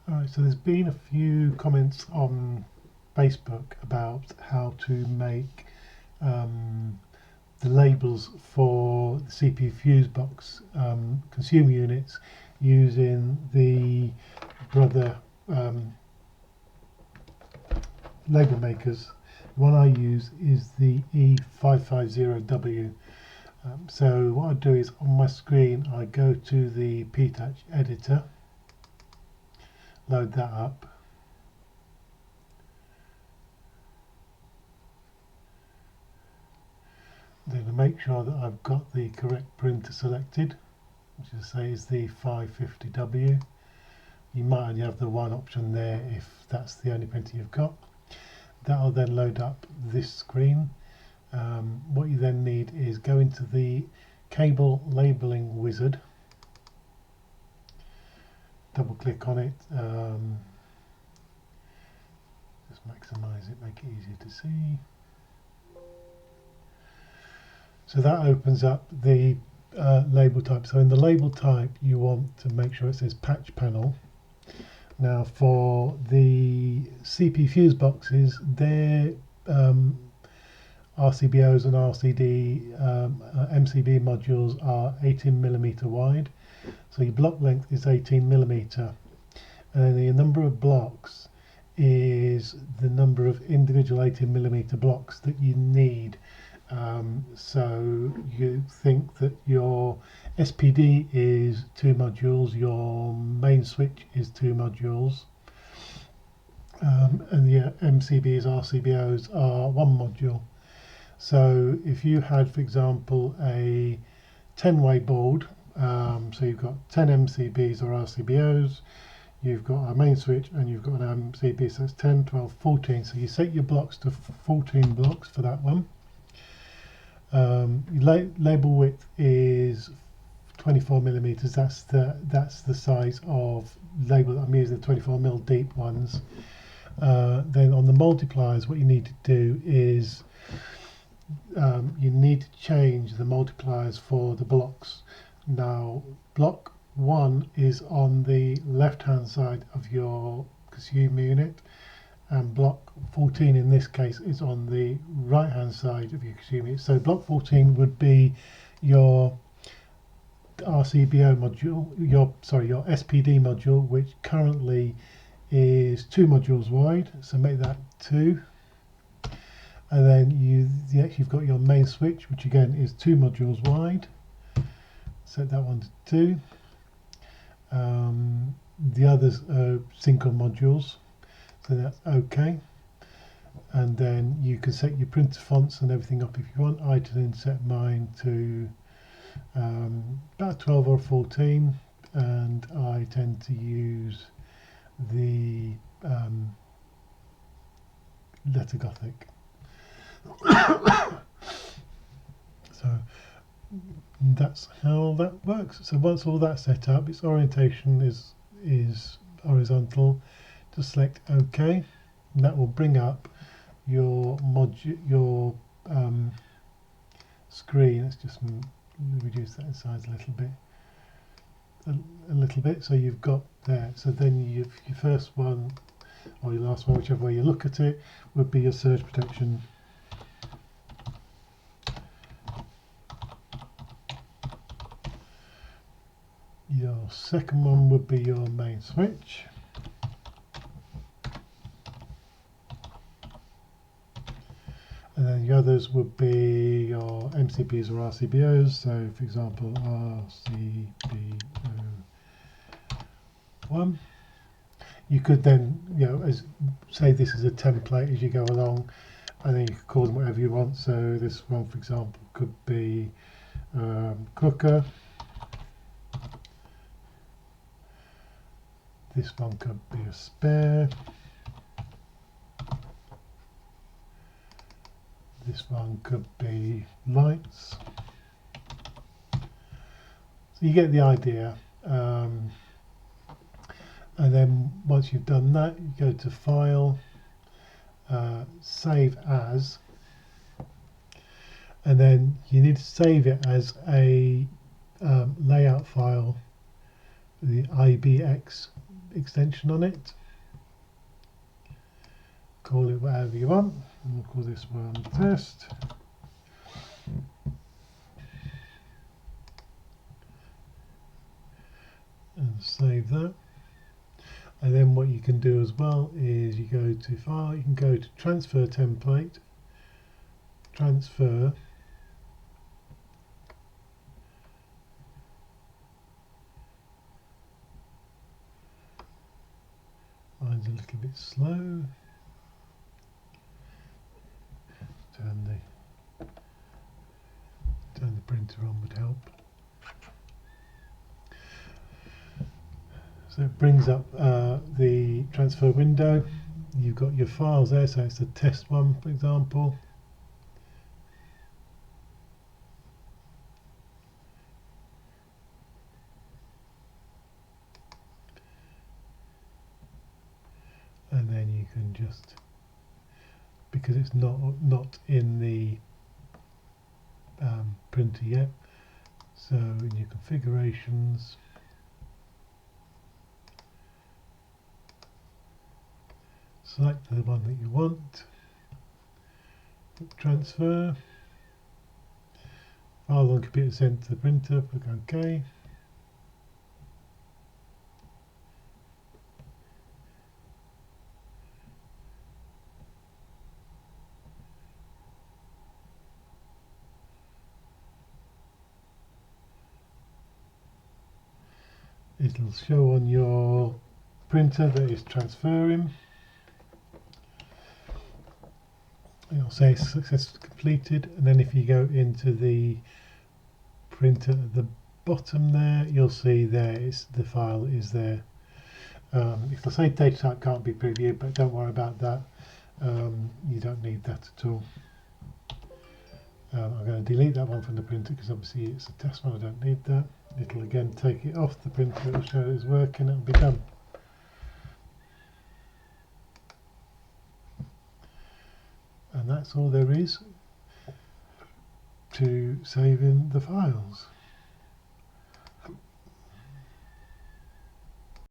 Alright, so there's been a few comments on Facebook about how to make the labels for the CP Fusebox consumer units using the Brother label makers. The one I use is the E550W. So what I do is on my screen I go to the P-touch editor, load that up, then to make sure that I've got the correct printer selected, which I say is the 550W. You might only have the one option there if that's the only printer you've got. That'll then load up this screen. What you then need is go into the cable labeling wizard, double click on it, just maximize it, make it easier to see. So that opens up the label type. So in the label type you want to make sure it says patch panel. Now for the CP Fuseboxes, their RCBOs and RCD MCB modules are 18mm wide, so your block length is 18mm, and then the number of blocks is the number of individual 18mm blocks that you need. So you think that your SPD is 2 modules, your main switch is 2 modules, and the MCBs, RCBOs are 1 module. So if you had, for example, a 10-way board, so you've got 10 MCBs or RCBOs, you've got a main switch and you've got an MCB, so it's 10, 12, 14. So you set your blocks to 14 blocks for that one. Label width is 24mm. That's the size of label. I'm using the 24mm deep ones. Then on the multipliers, what you need to do is you need to change the multipliers for the blocks. Now, block 1 is on the left hand side of your consumer unit, and block 14 in this case is on the right hand side of your consumer unit. So block 14 would be your RCBO module, your SPD module, which currently is 2 modules wide, so make that 2. And then you've got your main switch, which again is 2 modules wide, set that one to 2. The others are single modules, so that's okay. And then you can set your printer fonts and everything up if you want. I tend to set mine to about 12 or 14, and I tend to use the letter Gothic. So that's how that works. So once all that's set up, its orientation is horizontal. Just select OK, and that will bring up your screen. Let's just reduce that in size a little bit. So you've got there. So then your first one or your last one, whichever way you look at it, would be your surge protection. Your second one would be your main switch. And then the others would be your MCBs or RCBOs. So for example, RCBO1. You could then, say this is a template as you go along, and then you could call them whatever you want. So this one, for example, could be cooker. This one could be a spare. This one could be lights. So you get the idea. And then once you've done that, you go to File, Save As, and then you need to save it as a layout file the IBX extension on it. Call it whatever you want. We'll call this one test. And save that. And then what you can do as well is you go to File, you can go to Transfer Template, Transfer, mine's a little bit slow. Turn the printer on would help. So it brings up the transfer window. You've got your files there, so it's the test one, for example. And then you can just, because it's not in the printer yet, so in your configurations, select the one that you want, transfer, file on computer sent to the printer, click OK. It'll show on your printer that it's transferring. It'll say success completed, and then if you go into the printer at the bottom there, you'll see there is the file is there. It'll say data type can't be previewed, but don't worry about that. You don't need that at all. I'm going to delete that one from the printer because obviously it's a test one, I don't need that. It'll again take it off the printer, it'll show it's working, it'll be done. And that's all there is to saving the files.